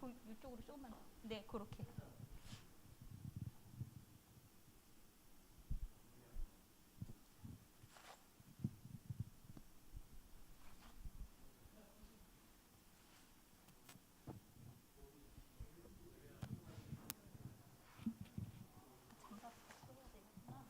이쪽으로 조금만. 네, 그렇게. 장갑 써야 되겠구나.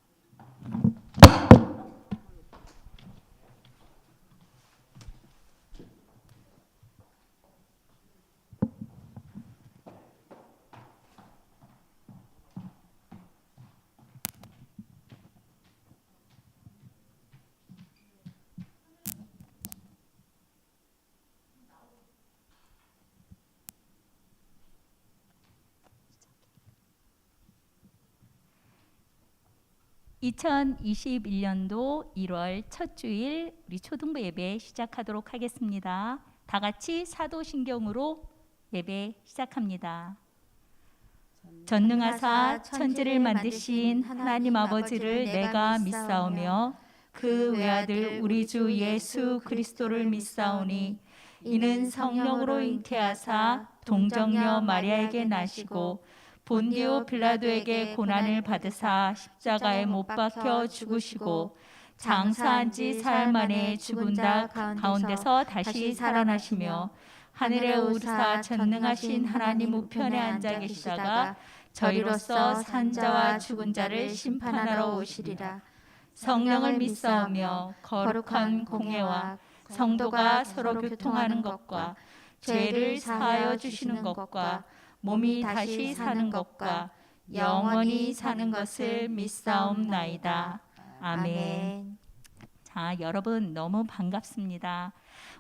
2021년도 1월 첫 주일 우리 초등부 예배 시작하도록 하겠습니다. 다 같이 사도신경으로 예배 시작합니다. 전능하사 천지를 만드신 하나님 아버지를 내가 믿사오며 그 외아들 우리 주 예수 그리스도를 믿사오니 이는 성령으로 잉태하사 동정녀 마리아에게 나시고 본디오 빌라도에게 고난을 받으사 십자가에 못 박혀 죽으시고 장사한 지 사흘 만에 죽은 자 가운데서 다시 살아나시며 하늘에 오르사 전능하신 하나님 우편에 앉아 계시다가 저희로서 산 자와 죽은 자를 심판하러 오시리라. 성령을 믿사오며 거룩한 공회와 성도가 서로 교통하는 것과 죄를 사하여 주시는 것과 몸이 다시 사는 것과 영원히 사는 것을 믿사옵나이다. 아멘. 자, 여러분 너무 반갑습니다.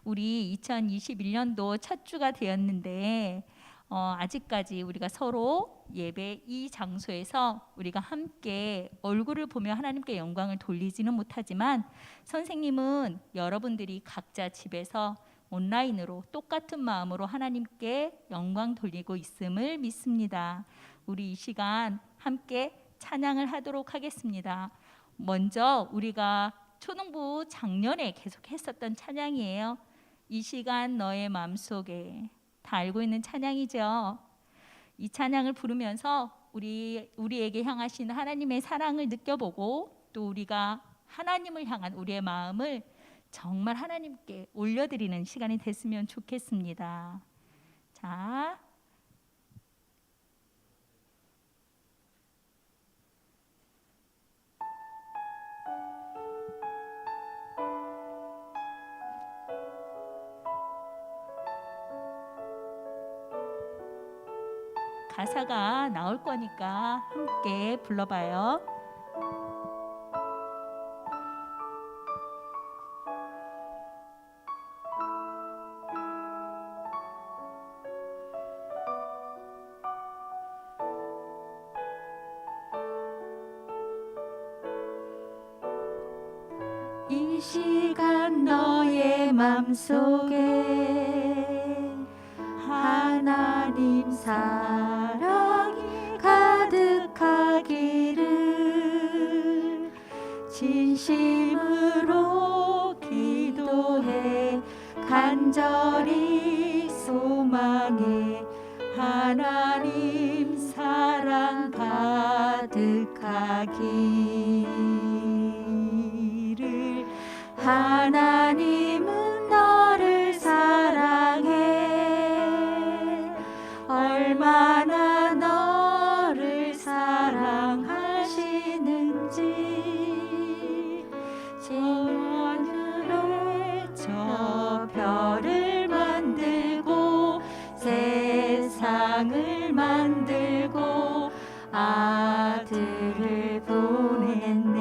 우리 2021년도 첫 주가 되었는데 아직까지 우리가 서로 예배 이 장소에서 우리가 함께 얼굴을 보며 하나님께 영광을 돌리지는 못하지만 선생님은 여러분들이 각자 집에서 온라인으로 똑같은 마음으로 하나님께 영광 돌리고 있음을 믿습니다. 우리 이 시간 함께 찬양을 하도록 하겠습니다. 먼저 우리가 초등부 작년에 계속 했었던 찬양이에요. 이 시간 너의 마음속에, 다 알고 있는 찬양이죠. 이 찬양을 부르면서 우리에게 향하신 하나님의 사랑을 느껴보고 또 우리가 하나님을 향한 우리의 마음을 정말 하나님께 올려드리는 시간이 됐으면 좋겠습니다. 자, 가사가 나올 거니까 함께 불러봐요. 이 시간 너의 맘속에 하나님 사랑이 가득하기를 진심으로 기도해 간절히 소망해 하나님 사랑 가득하기를. 하나님은 너를 사랑해 얼마나 너를 사랑하시는지 저 하늘에 저 별을 만들고 세상을 만들고 아들을 보냈네.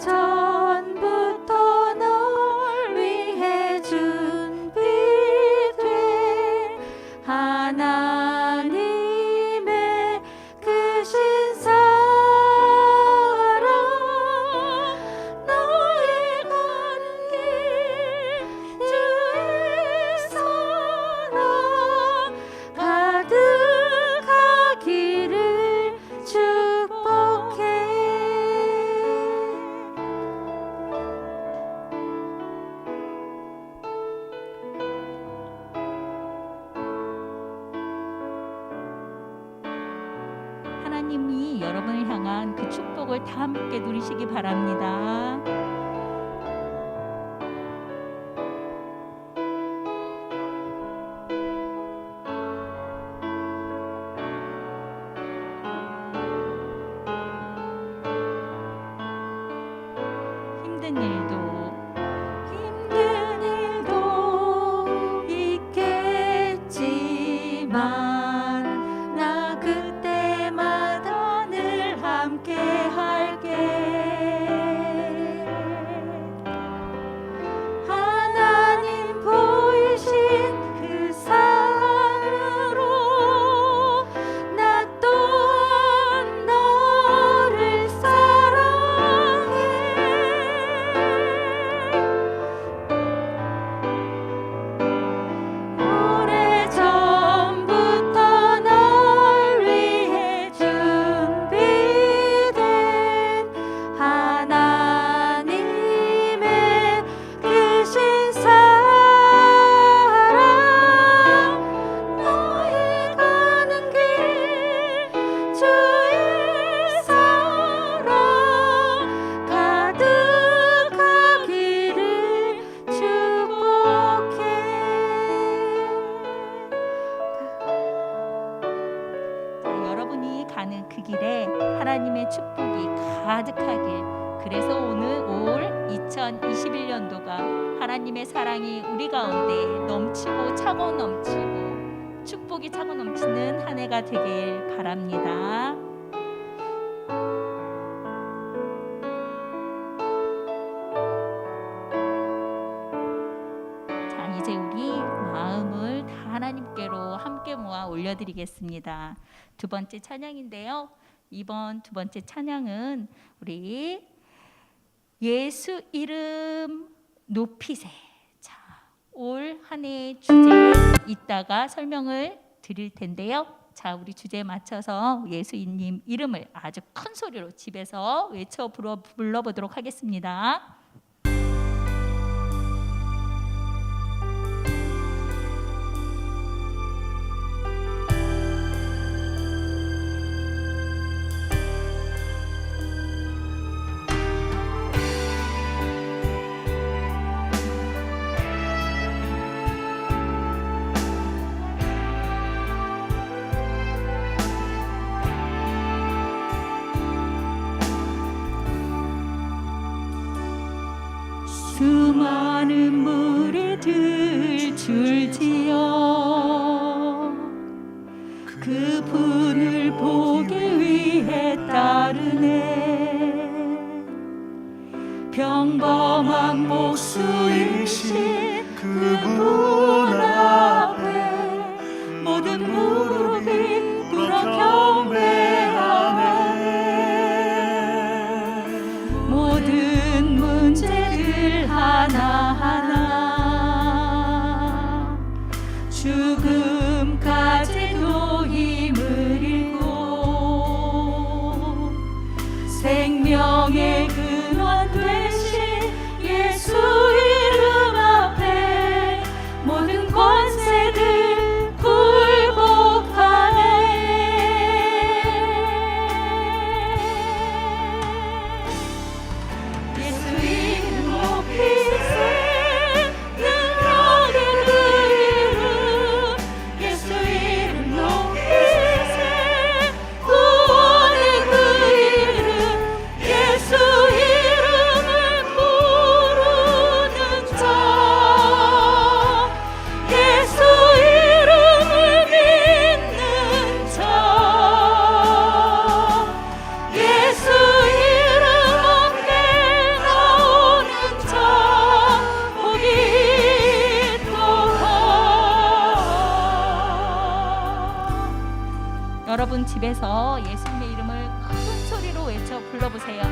오래전부터 널 위해 준비된 하나님의 크신 사랑 너의 가는 길 주의 사랑 가득하기를 주 하나님이 여러분을 향한 그 축복을 다 함께 누리시기 바랍니다. 힘든 일도 있겠지만 나 그때마다 늘 함께 할게. 하나님 보이신 그 사랑으로 나 또한 너를 사랑해. 오래전부터 널 위해 준비된 하나님의 크신 사랑, 너의 가는 길 주의 사랑 가득하기를 축복해. 여러분이 가는 그 길에 하나님의 축복이 가득하길, 그래서 오늘 올 2021년도가 하나님의 사랑이 우리 가운데 넘치고 차고 넘치고 축복이 차고 넘치는 한 해가 되길 바랍니다. 자, 이제 우리 마음을 다 하나님께로 함께 모아 올려드리겠습니다. 두 번째 찬양인데요. 이번 두 번째 찬양은 우리 예수 이름 높이세. 자, 올 한 해의 주제 이따가 설명을 드릴 텐데요. 자, 우리 주제에 맞춰서 예수님 이름을 아주 큰 소리로 집에서 외쳐 불러보도록 하겠습니다. 수많은 무리들 줄지어 그분을 보기 위해 따르네. 평범한 목수이신 그분 앞에 모든 무릎이 꿇어 경배하네. 모든 문제들 하나하나 죽음까지도 힘을 잃고 생명의 근원 되신 예수 이름 앞에 모든 권세들 굴복하네. 예수 이름 높이세. 여러분 집에서 예수님의 이름을 큰 소리로 외쳐 불러보세요.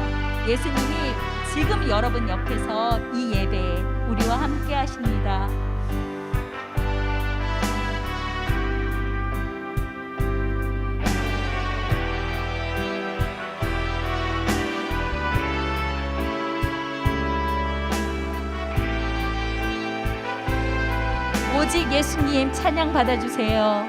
예수님이 지금 여러분 옆에서 이 예배에 우리와 함께 하십니다. 오직 예수님 찬양 받아주세요.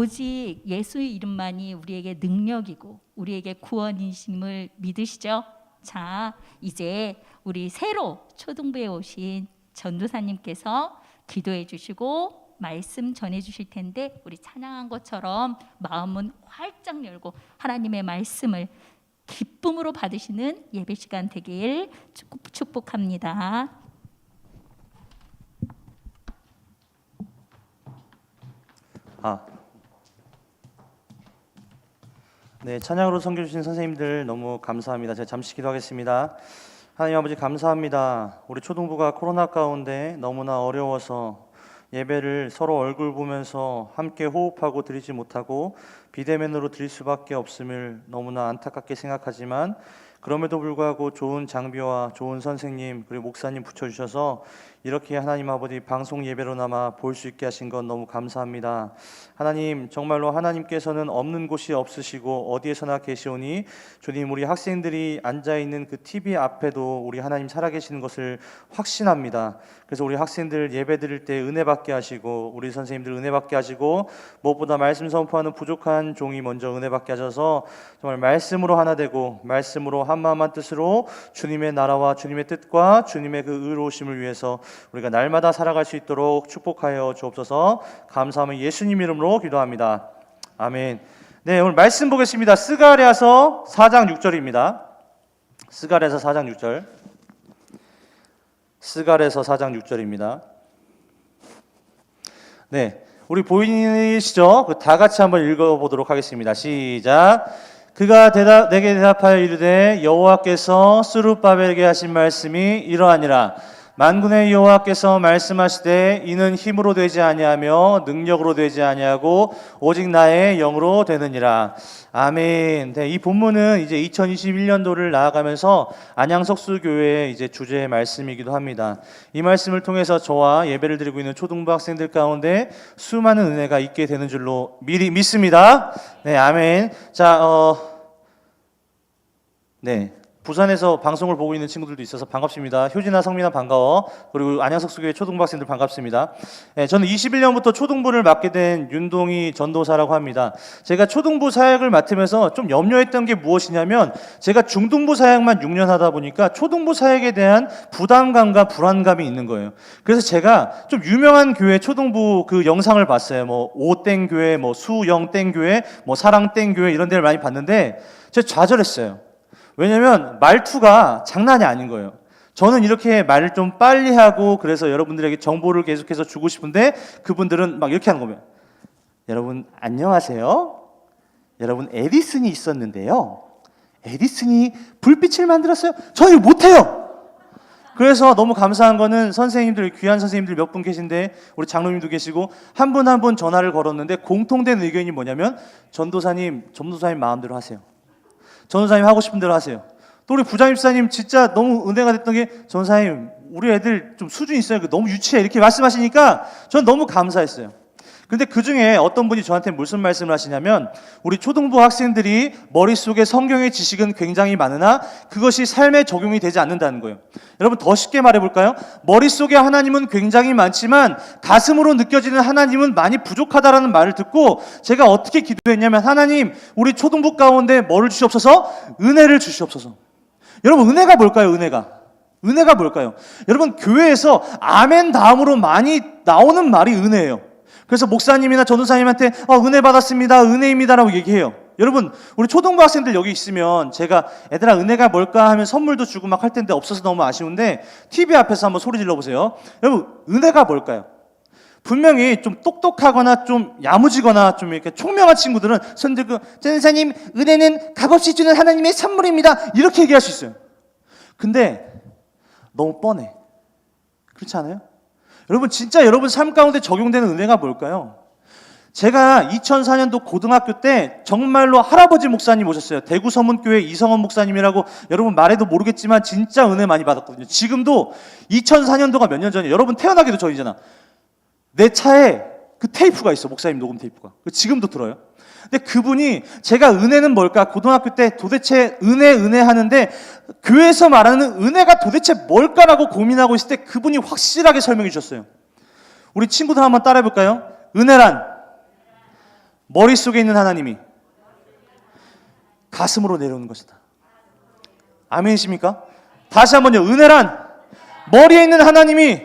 오직 예수의 이름만이 우리에게 능력이고 우리에게 구원이심을 믿으시죠? 자, 이제 우리 새로 초등부에 오신 전도사님께서 기도해 주시고 말씀 전해 주실 텐데, 우리 찬양한 것처럼 마음은 활짝 열고 하나님의 말씀을 기쁨으로 받으시는 예배 시간 되길 축복합니다. 네, 찬양으로 섬겨주신 선생님들 너무 감사합니다. 제가 잠시 기도하겠습니다. 하나님 아버지 감사합니다. 우리 초등부가 코로나 가운데 너무나 어려워서 예배를 서로 얼굴 보면서 함께 호흡하고 드리지 못하고 비대면으로 드릴 수밖에 없음을 너무나 안타깝게 생각하지만, 그럼에도 불구하고 좋은 장비와 좋은 선생님 그리고 목사님 붙여주셔서 이렇게 하나님 아버지 방송 예배로나마 볼 수 있게 하신 건 너무 감사합니다. 하나님, 정말로 하나님께서는 없는 곳이 없으시고 어디에서나 계시오니, 주님, 우리 학생들이 앉아있는 그 TV 앞에도 우리 하나님 살아계시는 것을 확신합니다. 그래서 우리 학생들 예배 드릴 때 은혜 받게 하시고, 우리 선생님들 은혜 받게 하시고, 무엇보다 말씀 선포하는 부족한 종이 먼저 은혜 받게 하셔서 정말 말씀으로 하나 되고 말씀으로 한마음 한뜻으로 주님의 나라와 주님의 뜻과 주님의 그 의로우심을 위해서 우리가 날마다 살아갈 수 있도록 축복하여 주옵소서. 감사하며 예수님 이름으로 기도합니다. 아멘. 네, 오늘 말씀 보겠습니다. 스가랴서 4장 6절입니다. 스가랴서 4장 6절. 스가랴서 4장 6절입니다. 네, 우리 보이시죠? 다 같이 한번 읽어보도록 하겠습니다. 시작. 그가 내게 대답하여 이르되 여호와께서 스룹바벨에게 하신 말씀이 이러하니라. 만군의 여호와께서 말씀하시되 이는 힘으로 되지 아니하며 능력으로 되지 아니하고 오직 나의 영으로 되느니라. 아멘. 네, 이 본문은 이제 2021년도를 나아가면서 안양석수교회의 이제 주제의 말씀이기도 합니다. 이 말씀을 통해서 저와 예배를 드리고 있는 초등부 학생들 가운데 수많은 은혜가 있게 되는 줄로 미리 믿습니다. 네, 아멘. 자, 네. 부산에서 방송을 보고 있는 친구들도 있어서 반갑습니다. 효진아, 성민아 반가워. 그리고 안양석수교회 초등부 학생들 반갑습니다. 네, 저는 21년부터 초등부를 맡게 된 윤동희 전도사라고 합니다. 제가 초등부 사역을 맡으면서 좀 염려했던 게 무엇이냐면, 제가 중등부 사역만 6년 하다 보니까 초등부 사역에 대한 부담감과 불안감이 있는 거예요. 그래서 제가 좀 유명한 교회 초등부 그 영상을 봤어요. 뭐 오땡 교회, 뭐 수영땡 교회, 뭐 사랑땡 교회 이런 데를 많이 봤는데 제가 좌절했어요. 왜냐면 말투가 장난이 아닌 거예요. 저는 이렇게 말을 좀 빨리 하고 그래서 여러분들에게 정보를 계속해서 주고 싶은데 그분들은 막 이렇게 하는 거예요. 여러분 안녕하세요. 여러분 에디슨이 있었는데요. 에디슨이 불빛을 만들었어요. 저는 못해요. 그래서 너무 감사한 거는 선생님들, 귀한 선생님들 몇 분 계신데 우리 장로님도 계시고 한 분 한 분 전화를 걸었는데 공통된 의견이 뭐냐면, 전도사님 마음대로 하세요. 전도사님 하고 싶은 대로 하세요. 또 우리 부장입사님 진짜 너무 은혜가 됐던 게, 전도사님 우리 애들 좀 수준 있어요. 너무 유치해. 이렇게 말씀하시니까 전 너무 감사했어요. 근데 그 중에 어떤 분이 저한테 무슨 말씀을 하시냐면, 우리 초등부 학생들이 머릿속에 성경의 지식은 굉장히 많으나 그것이 삶에 적용이 되지 않는다는 거예요. 여러분 더 쉽게 말해볼까요? 머릿속에 하나님은 굉장히 많지만 가슴으로 느껴지는 하나님은 많이 부족하다라는 말을 듣고 제가 어떻게 기도했냐면, 하나님 우리 초등부 가운데 뭐를 주시옵소서? 은혜를 주시옵소서. 여러분 은혜가 뭘까요? 은혜가 뭘까요? 여러분 교회에서 아멘 다음으로 많이 나오는 말이 은혜예요. 그래서 목사님이나 전도사님한테 은혜 받았습니다, 은혜입니다라고 얘기해요. 여러분 우리 초등부 학생들 여기 있으면 제가 애들아 은혜가 뭘까 하면 선물도 주고 막 할 텐데 없어서 너무 아쉬운데 TV 앞에서 한번 소리 질러보세요. 여러분 은혜가 뭘까요? 분명히 좀 똑똑하거나 좀 야무지거나 좀 이렇게 총명한 친구들은 손 들고 전도사님 은혜는 값없이 주는 하나님의 선물입니다 이렇게 얘기할 수 있어요. 근데 너무 뻔해. 그렇지 않아요? 여러분 진짜 여러분 삶 가운데 적용되는 은혜가 뭘까요? 제가 2004년도 고등학교 때 정말로 할아버지 목사님 오셨어요. 대구 서문교회 이성원 목사님이라고, 여러분 말해도 모르겠지만 진짜 은혜 많이 받았거든요. 지금도 2004년도가 몇 년 전이에요. 여러분 태어나기도 전이잖아. 내 차에 그 테이프가 있어. 목사님 녹음 테이프가. 지금도 들어요. 근데 그분이 제가 은혜는 뭘까? 고등학교 때 도대체 은혜 하는데 교회에서 말하는 은혜가 도대체 뭘까라고 고민하고 있을 때 그분이 확실하게 설명해 주셨어요. 우리 친구들 한번 따라해 볼까요? 은혜란 머릿속에 있는 하나님이 가슴으로 내려오는 것이다. 아멘이십니까? 다시 한번요. 은혜란 머리에 있는 하나님이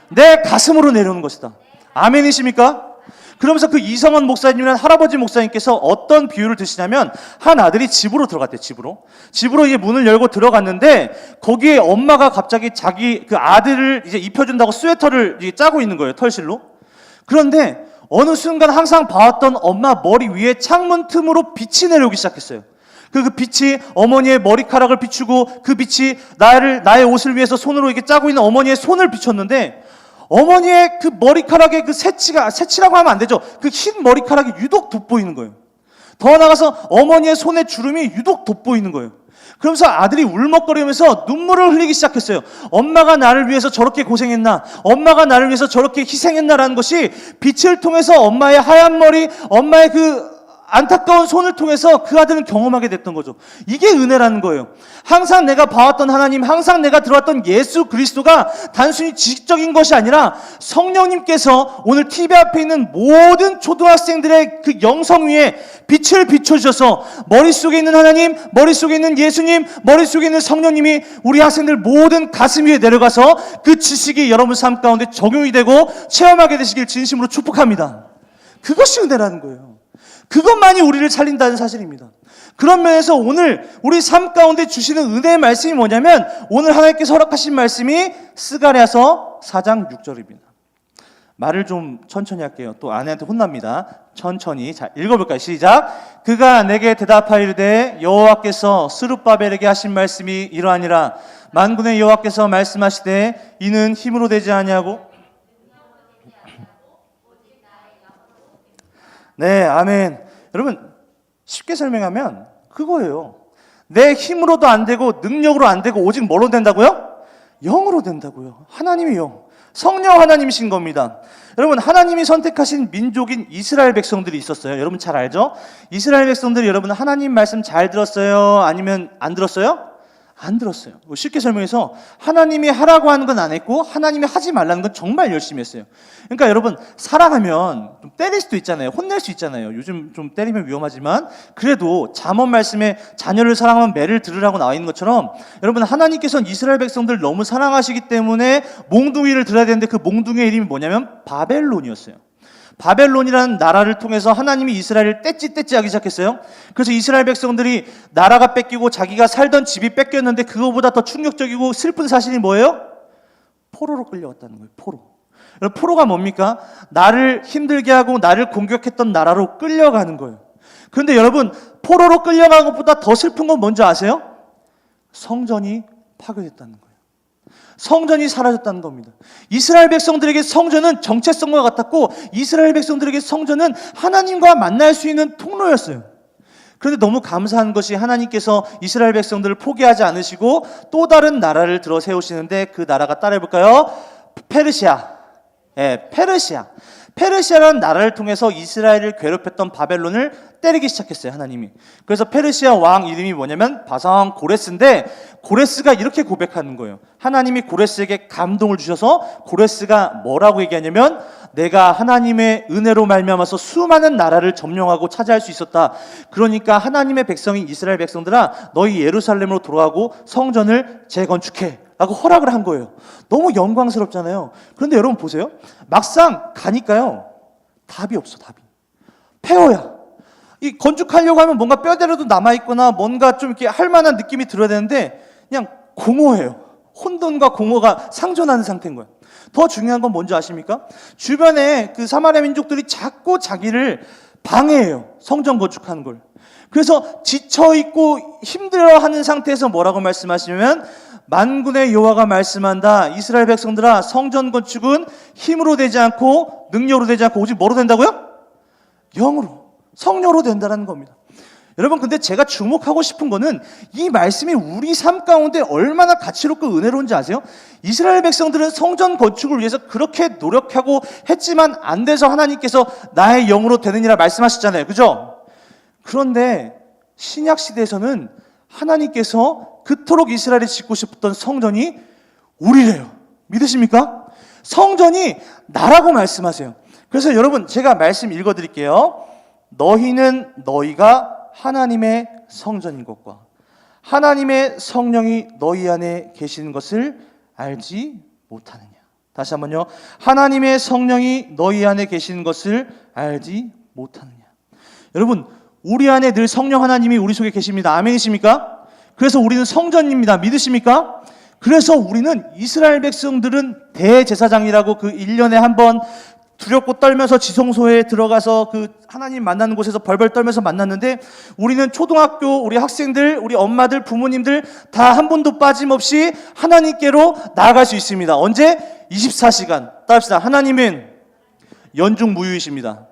내 가슴으로 내려오는 것이다. 아멘이십니까? 그러면서 그 이성원 목사님이라는 할아버지 목사님께서 어떤 비유를 드시냐면, 한 아들이 집으로 들어갔대요. 집으로 이제 문을 열고 들어갔는데 거기에 엄마가 갑자기 자기 그 아들을 이제 입혀준다고 스웨터를 이제 짜고 있는 거예요. 털실로. 그런데 어느 순간 항상 봐왔던 엄마 머리 위에 창문 틈으로 빛이 내려오기 시작했어요. 그 빛이 어머니의 머리카락을 비추고, 그 빛이 나의 옷을 위해서 손으로 이렇게 짜고 있는 어머니의 손을 비췄는데, 어머니의 그 머리카락에 그 새치라고 하면 안 되죠. 그 흰 머리카락이 유독 돋보이는 거예요. 더 나아가서 어머니의 손에 주름이 유독 돋보이는 거예요. 그러면서 아들이 울먹거리면서 눈물을 흘리기 시작했어요. 엄마가 나를 위해서 저렇게 고생했나, 엄마가 나를 위해서 저렇게 희생했나라는 것이 빛을 통해서 엄마의 하얀 머리, 엄마의 그 안타까운 손을 통해서 그 아들은 경험하게 됐던 거죠. 이게 은혜라는 거예요. 항상 내가 봐왔던 하나님, 항상 내가 들어왔던 예수 그리스도가 단순히 지식적인 것이 아니라 성령님께서 오늘 TV 앞에 있는 모든 초등학생들의 그 영성 위에 빛을 비춰주셔서 머릿속에 있는 하나님, 머릿속에 있는 예수님, 머릿속에 있는 성령님이 우리 학생들 모든 가슴 위에 내려가서 그 지식이 여러분 삶 가운데 적용이 되고 체험하게 되시길 진심으로 축복합니다. 그것이 은혜라는 거예요. 그것만이 우리를 살린다는 사실입니다. 그런 면에서 오늘 우리 삶 가운데 주시는 은혜의 말씀이 뭐냐면, 오늘 하나님께서 허락하신 말씀이 스가랴서 4장 6절입니다. 말을 좀 천천히 할게요. 또 아내한테 혼납니다. 천천히. 자, 읽어볼까요? 시작. 그가 내게 대답하이르되 여호와께서 스룹바벨에게 하신 말씀이 이러하니라. 만군의 여호와께서 말씀하시되 이는 힘으로 되지 아니하고. 네, 아멘. 여러분, 쉽게 설명하면 그거예요. 내 힘으로도 안 되고 능력으로 안 되고 오직 뭐로 된다고요? 영으로 된다고요. 하나님이 영, 성령 하나님이신 겁니다. 여러분, 하나님이 선택하신 민족인 이스라엘 백성들이 있었어요. 여러분 잘 알죠? 이스라엘 백성들이 여러분 하나님 말씀 잘 들었어요? 아니면 안 들었어요? 안 들었어요. 쉽게 설명해서 하나님이 하라고 하는 건 안 했고 하나님이 하지 말라는 건 정말 열심히 했어요. 그러니까 여러분, 사랑하면 좀 때릴 수도 있잖아요. 혼낼 수 있잖아요. 요즘 좀 때리면 위험하지만 그래도 잠언 말씀에 자녀를 사랑하면 매를 들으라고 나와 있는 것처럼, 여러분 하나님께서는 이스라엘 백성들 너무 사랑하시기 때문에 몽둥이를 들어야 되는데 그 몽둥이의 이름이 뭐냐면 바벨론이었어요. 바벨론이라는 나라를 통해서 하나님이 이스라엘을 떼찌하기 시작했어요. 그래서 이스라엘 백성들이 나라가 뺏기고 자기가 살던 집이 뺏겼는데, 그거보다 더 충격적이고 슬픈 사실이 뭐예요? 포로로 끌려왔다는 거예요. 포로가 뭡니까? 나를 힘들게 하고 나를 공격했던 나라로 끌려가는 거예요. 그런데 여러분, 포로로 끌려가는 것보다 더 슬픈 건 뭔지 아세요? 성전이 파괴됐다는 거예요. 성전이 사라졌다는 겁니다. 이스라엘 백성들에게 성전은 정체성과 같았고, 이스라엘 백성들에게 성전은 하나님과 만날 수 있는 통로였어요. 그런데 너무 감사한 것이 하나님께서 이스라엘 백성들을 포기하지 않으시고 또 다른 나라를 들어 세우시는데, 그 나라가 따라해볼까요? 페르시아. 페르시아라는 나라를 통해서 이스라엘을 괴롭혔던 바벨론을 때리기 시작했어요, 하나님이. 그래서 페르시아 왕 이름이 뭐냐면 바상 고레스인데, 고레스가 이렇게 고백하는 거예요. 하나님이 고레스에게 감동을 주셔서 고레스가 뭐라고 얘기하냐면, 내가 하나님의 은혜로 말미암아서 수많은 나라를 점령하고 차지할 수 있었다. 그러니까 하나님의 백성인 이스라엘 백성들아, 너희 예루살렘으로 돌아가고 성전을 재건축해 라고 허락을 한 거예요. 너무 영광스럽잖아요. 그런데 여러분 보세요. 막상 가니까요, 답이 없어. 폐허야. 이 건축하려고 하면 뭔가 뼈대라도 남아있거나 뭔가 좀 이렇게 할 만한 느낌이 들어야 되는데 그냥 공허해요. 혼돈과 공허가 상존하는 상태인 거예요. 더 중요한 건 뭔지 아십니까? 주변에 그 사마리아 민족들이 자꾸 자기를 방해해요. 성전 건축하는 걸. 그래서 지쳐있고 힘들어하는 상태에서 뭐라고 말씀하시냐면, 만군의 여호와가 말씀한다. 이스라엘 백성들아, 성전 건축은 힘으로 되지 않고 능력으로 되지 않고 오직 뭐로 된다고요? 영으로, 성령으로 된다는 겁니다. 여러분, 근데 제가 주목하고 싶은 거는 이 말씀이 우리 삶 가운데 얼마나 가치롭고 은혜로운지 아세요? 이스라엘 백성들은 성전 건축을 위해서 그렇게 노력하고 했지만 안 돼서 하나님께서 나의 영으로 되느니라 말씀하셨잖아요. 그죠? 그런데 신약 시대에서는 하나님께서 그토록 이스라엘이 짓고 싶었던 성전이 우리래요. 믿으십니까? 성전이 나라고 말씀하세요. 그래서 여러분, 제가 말씀 읽어드릴게요. 너희는 너희가 하나님의 성전인 것과 하나님의 성령이 너희 안에 계시는 것을 알지 못하느냐. 다시 한번요. 하나님의 성령이 너희 안에 계시는 것을 알지 못하느냐. 여러분, 우리 안에 늘 성령 하나님이 우리 속에 계십니다. 아멘이십니까? 그래서 우리는 성전입니다. 믿으십니까? 그래서 우리는 이스라엘 백성들은 대제사장이라고 그 1년에 한 번 두렵고 떨면서 지성소에 들어가서 그 하나님 만나는 곳에서 벌벌 떨면서 만났는데, 우리는 초등학교 우리 학생들, 우리 엄마들, 부모님들 다 한 번도 빠짐없이 하나님께로 나아갈 수 있습니다. 언제? 24시간. 따릅시다. 하나님은 연중무휴이십니다.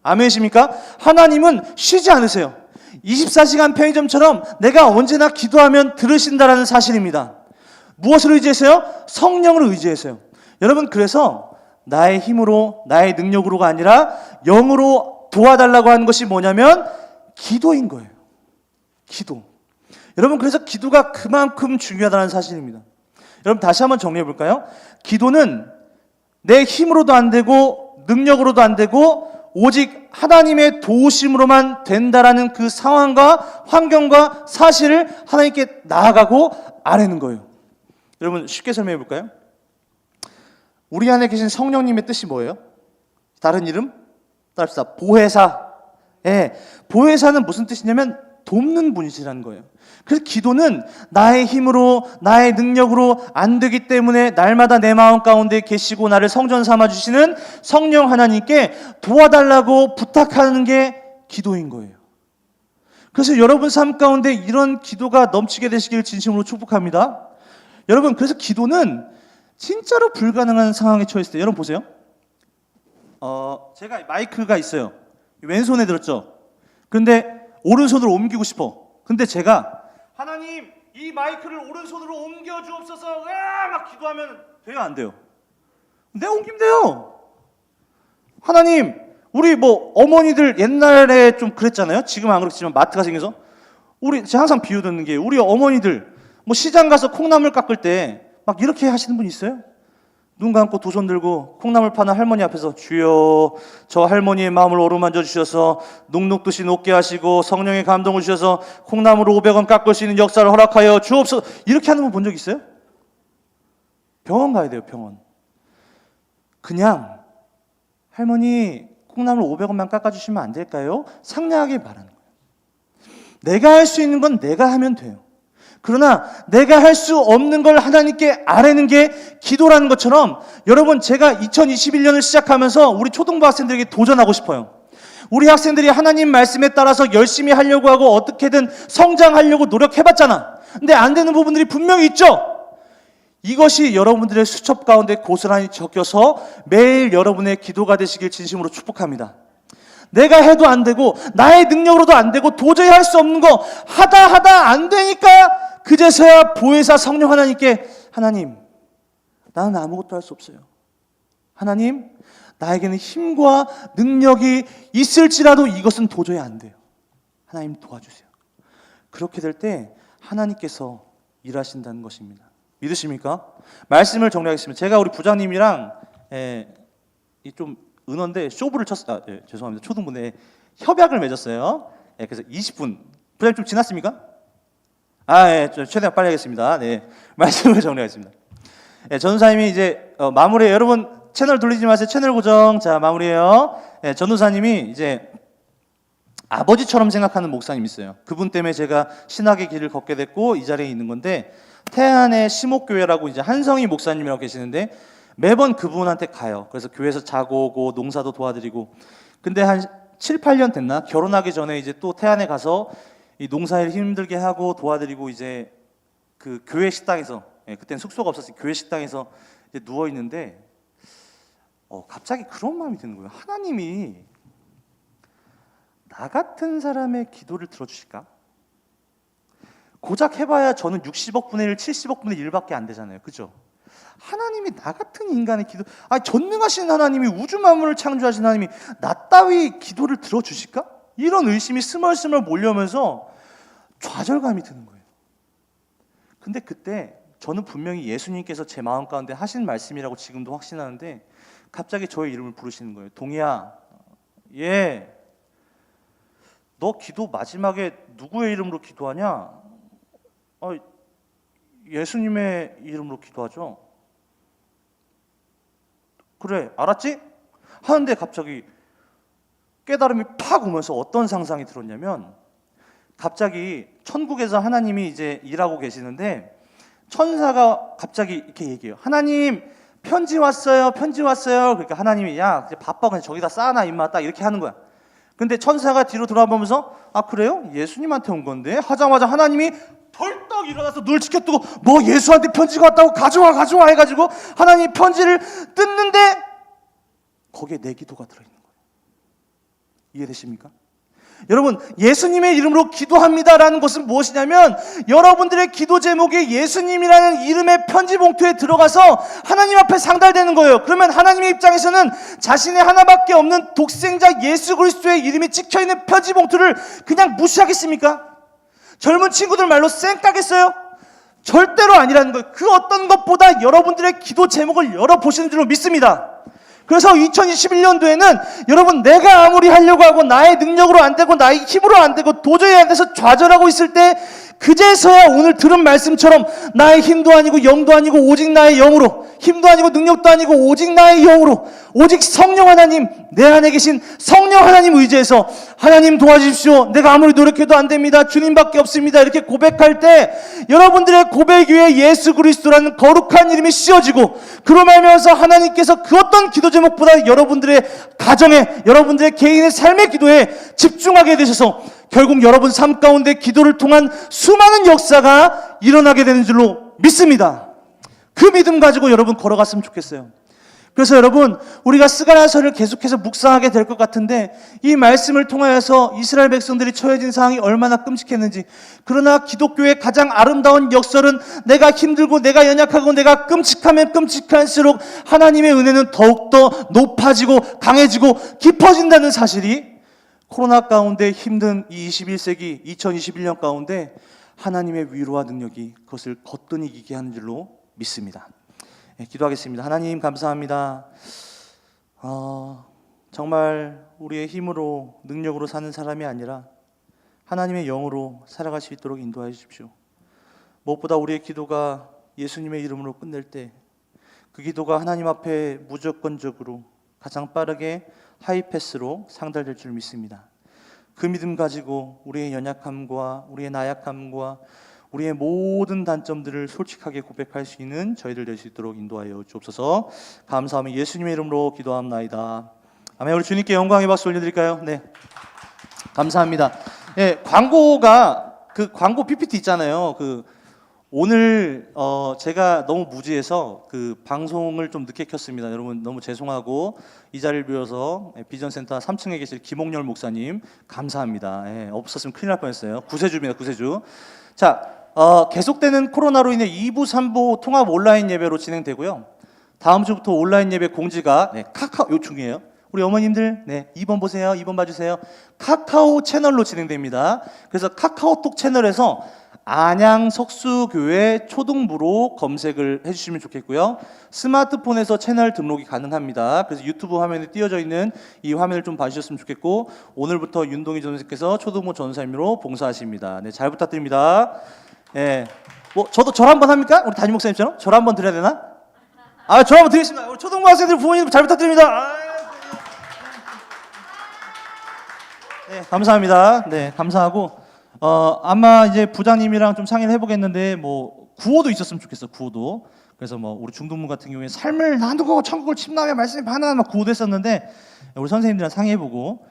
아멘이십니까? 하나님은 쉬지 않으세요. 24시간 편의점처럼 내가 언제나 기도하면 들으신다라는 사실입니다. 무엇을 의지해서요? 성령을 의지해서요. 여러분, 그래서 나의 힘으로, 나의 능력으로가 아니라 영으로 도와달라고 하는 것이 뭐냐면 기도인 거예요. 기도. 여러분, 그래서 기도가 그만큼 중요하다는 사실입니다. 여러분, 다시 한번 정리해 볼까요? 기도는 내 힘으로도 안 되고 능력으로도 안 되고 오직 하나님의 도우심으로만 된다라는 그 상황과 환경과 사실을 하나님께 나아가고 아뢰는 거예요. 여러분, 쉽게 설명해 볼까요? 우리 안에 계신 성령님의 뜻이 뭐예요? 다른 이름? 따릅시다. 보혜사. 예, 보혜사는 무슨 뜻이냐면 돕는 분이시라는 거예요. 그래서 기도는 나의 힘으로, 나의 능력으로 안 되기 때문에 날마다 내 마음 가운데 계시고 나를 성전 삼아주시는 성령 하나님께 도와달라고 부탁하는 게 기도인 거예요. 그래서 여러분 삶 가운데 이런 기도가 넘치게 되시길 진심으로 축복합니다. 여러분, 그래서 기도는 진짜로 불가능한 상황에 처했을 때, 여러분 보세요. 제가 마이크가 있어요. 왼손에 들었죠. 근데 오른손으로 옮기고 싶어. 근데 제가 하나님, 이 마이크를 오른손으로 옮겨 주옵소서 막 기도하면 돼요, 안 돼요? 내가 옮기면 돼요. 하나님, 우리 뭐 어머니들 옛날에 좀 그랬잖아요. 지금 안 그렇지만 마트가 생겨서 제가 항상 비유 듣는 게, 우리 어머니들 뭐 시장 가서 콩나물 깎을 때 막 이렇게 하시는 분 있어요? 눈 감고 두 손 들고 콩나물 파는 할머니 앞에서 주여, 저 할머니의 마음을 어루만져 주셔서 눅눅듯이 녹게 하시고 성령의 감동을 주셔서 콩나물 500원 깎을 수 있는 역사를 허락하여 주옵소서. 이렇게 하는 분 본 적 있어요? 병원 가야 돼요, 병원. 그냥 할머니 콩나물 500원만 깎아주시면 안 될까요? 상냥하게 말하는 거예요. 내가 할 수 있는 건 내가 하면 돼요. 그러나 내가 할 수 없는 걸 하나님께 아뢰는 게 기도라는 것처럼, 여러분, 제가 2021년을 시작하면서 우리 초등부 학생들에게 도전하고 싶어요. 우리 학생들이 하나님 말씀에 따라서 열심히 하려고 하고 어떻게든 성장하려고 노력해봤잖아. 근데 안 되는 부분들이 분명히 있죠. 이것이 여러분들의 수첩 가운데 고스란히 적혀서 매일 여러분의 기도가 되시길 진심으로 축복합니다. 내가 해도 안 되고 나의 능력으로도 안 되고 도저히 할 수 없는 거 하다 안 되니까 그제서야 보혜사 성령 하나님께, 하나님, 나는 아무것도 할 수 없어요. 하나님, 나에게는 힘과 능력이 있을지라도 이것은 도저히 안 돼요. 하나님 도와주세요. 그렇게 될 때 하나님께서 일하신다는 것입니다. 믿으십니까? 말씀을 정리하겠습니다. 제가 우리 부장님이랑 좀 은어인데 쇼부를 쳤어요. 죄송합니다. 초등부에 협약을 맺었어요. 그래서 20분. 부장님 좀 지났습니까? 최대한 빨리 하겠습니다. 말씀을 정리하겠습니다. 전도사님이 이제 마무리에, 여러분 채널 돌리지 마세요. 채널 고정. 자, 마무리해요. 전도사님이 이제 아버지처럼 생각하는 목사님 있어요. 그분 때문에 제가 신학의 길을 걷게 됐고 이 자리에 있는 건데, 태안의 심옥교회라고 이제 한성희 목사님이라고 계시는데 매번 그분한테 가요. 그래서 교회에서 자고 오고 농사도 도와드리고. 근데 한 7, 8년 됐나? 결혼하기 전에 이제 또 태안에 가서 이 농사일 힘들게 하고 도와드리고, 이제 그 교회 식당에서, 그때는 숙소가 없었어요. 교회 식당에서 이제 누워 있는데 갑자기 그런 마음이 드는 거예요. 하나님이 나 같은 사람의 기도를 들어주실까? 고작 해봐야 저는 60억 분의 1, 70억 분의 1밖에 안 되잖아요. 그죠? 하나님이 나 같은 인간의 기도, 전능하신 하나님이 우주 만물을 창조하신 하나님이 나 따위 기도를 들어주실까? 이런 의심이 스멀스멀 몰려오면서 좌절감이 드는 거예요. 근데 그때 저는 분명히 예수님께서 제 마음 가운데 하신 말씀이라고 지금도 확신하는데, 갑자기 저의 이름을 부르시는 거예요. 동희야, 너 기도 마지막에 누구의 이름으로 기도하냐? 예수님의 이름으로 기도하죠. 그래, 알았지? 하는데 갑자기 깨달음이 팍 오면서 어떤 상상이 들었냐면, 갑자기 천국에서 하나님이 이제 일하고 계시는데 천사가 갑자기 이렇게 얘기해요. 하나님, 편지 왔어요, 편지 왔어요. 그러니까 하나님이, 야, 이제 바빠, 그냥 저기다 쌓아놔 임마, 딱 이렇게 하는 거야. 근데 천사가 뒤로 돌아보면서, 아 그래요? 예수님한테 온 건데? 하자마자 하나님이 벌떡 일어나서 눈을 치켜뜨고, 뭐 예수한테 편지가 왔다고, 가져와 해가지고 하나님이 편지를 뜯는데 거기에 내 기도가 들어있는 거예요. 이해되십니까? 여러분, 예수님의 이름으로 기도합니다라는 것은 무엇이냐면, 여러분들의 기도 제목이 예수님이라는 이름의 편지 봉투에 들어가서 하나님 앞에 상달되는 거예요. 그러면 하나님의 입장에서는 자신의 하나밖에 없는 독생자 예수 그리스도의 이름이 찍혀있는 편지 봉투를 그냥 무시하겠습니까? 젊은 친구들 말로 쌩까겠어요? 절대로 아니라는 거예요. 그 어떤 것보다 여러분들의 기도 제목을 열어보시는 줄로 믿습니다. 그래서 2021년도에는 여러분, 내가 아무리 하려고 하고 나의 능력으로 안 되고 나의 힘으로 안 되고 도저히 안 돼서 좌절하고 있을 때, 그제서야 오늘 들은 말씀처럼 나의 힘도 아니고 영도 아니고 오직 나의 영으로, 힘도 아니고 능력도 아니고 오직 나의 영으로, 오직 성령 하나님, 내 안에 계신 성령 하나님 의지해서, 하나님 도와주십시오, 내가 아무리 노력해도 안 됩니다, 주님밖에 없습니다, 이렇게 고백할 때 여러분들의 고백 위에 예수 그리스도라는 거룩한 이름이 씌워지고, 그로 말미암아서 하나님께서 그 어떤 기도 제목보다 여러분들의 가정에, 여러분들의 개인의 삶의 기도에 집중하게 되셔서 결국 여러분 삶 가운데 기도를 통한 수많은 역사가 일어나게 되는 줄로 믿습니다. 그 믿음 가지고 여러분 걸어갔으면 좋겠어요. 그래서 여러분, 우리가 스가랴서를 계속해서 묵상하게 될 것 같은데, 이 말씀을 통하여서 이스라엘 백성들이 처해진 상황이 얼마나 끔찍했는지, 그러나 기독교의 가장 아름다운 역설은 내가 힘들고 내가 연약하고 내가 끔찍하면 끔찍할수록 하나님의 은혜는 더욱더 높아지고 강해지고 깊어진다는 사실이, 코로나 가운데 힘든 이 21세기 2021년 가운데 하나님의 위로와 능력이 그것을 거뜬히 이기게 하는 줄로 믿습니다. 기도하겠습니다. 하나님 감사합니다. 정말 우리의 힘으로 능력으로 사는 사람이 아니라 하나님의 영으로 살아갈 수 있도록 인도하여 주십시오. 무엇보다 우리의 기도가 예수님의 이름으로 끝낼 때 그 기도가 하나님 앞에 무조건적으로 가장 빠르게 하이패스로 상달될 줄 믿습니다. 그 믿음 가지고 우리의 연약함과 우리의 나약함과 우리의 모든 단점들을 솔직하게 고백할 수 있는 저희들 될 수 있도록 인도하여 주옵소서. 감사하며 예수님의 이름으로 기도합나이다. 아멘. 우리 주님께 영광의 박수 올려드릴까요? 네, 감사합니다. 네, 그 광고 PPT 있잖아요. 오늘 제가 너무 무지해서 그 방송을 좀 늦게 켰습니다. 여러분 너무 죄송하고, 이 자리를 빌어서 비전센터 3층에 계실 김옥렬 목사님 감사합니다. 없었으면 큰일 날 뻔했어요. 구세주입니다, 구세주. 자, 계속되는 코로나로 인해 2부, 3부 통합 온라인 예배로 진행되고요. 다음 주부터 온라인 예배 공지가 카카오, 요 중이에요. 우리 어머님들 2번 보세요, 2번 봐주세요. 카카오 채널로 진행됩니다. 그래서 카카오톡 채널에서 안양석수교회 초등부로 검색을 해주시면 좋겠고요. 스마트폰에서 채널 등록이 가능합니다. 그래서 유튜브 화면에 띄어져 있는 이 화면을 좀 봐주셨으면 좋겠고, 오늘부터 윤동희 전사님께서 초등부 전사님으로 봉사하십니다. 네, 잘 부탁드립니다. 저를 한번 합니까? 우리 담임 목사님처럼 저를 한번 드려야 되나? 저를 한번 드리겠습니다. 우리 초등부 학생들 부모님 잘 부탁드립니다. 네, 감사합니다. 네, 감사하고. 아마 이제 부장님이랑 좀 상의를 해보겠는데, 구호도 있었으면 좋겠어, 구호도. 그래서 우리 중등부 같은 경우에 삶을 나누고 천국을 침노하며 말씀이 반응하는 구호도 했었는데, 우리 선생님들이랑 상의해보고,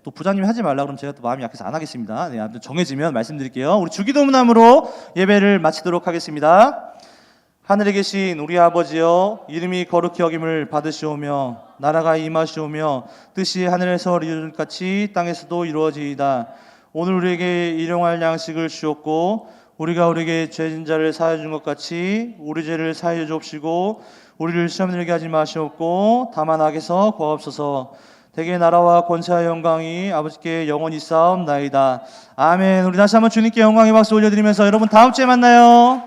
또 부장님이 하지 말라 그러면 제가 또 마음이 약해서 안 하겠습니다. 네, 아무튼 정해지면 말씀드릴게요. 우리 주기도문함으로 예배를 마치도록 하겠습니다. 하늘에 계신 우리 아버지여, 이름이 거룩히 여김을 받으시오며 나라가 임하시오며 뜻이 하늘에서 이루어진 것 같이 땅에서도 이루어지이다. 오늘 우리에게 일용할 양식을 주옵고, 우리가 우리에게 죄진 자를 사하여 준 것 같이 우리 죄를 사하여 주옵시고, 우리를 시험에 들게 하지 마시옵고 다만 악에서 구하옵소서. 대개 나라와 권세와 영광이 아버지께 영원히 싸움나이다. 아멘. 우리 다시 한번 주님께 영광의 박수 올려드리면서 여러분 다음 주에 만나요.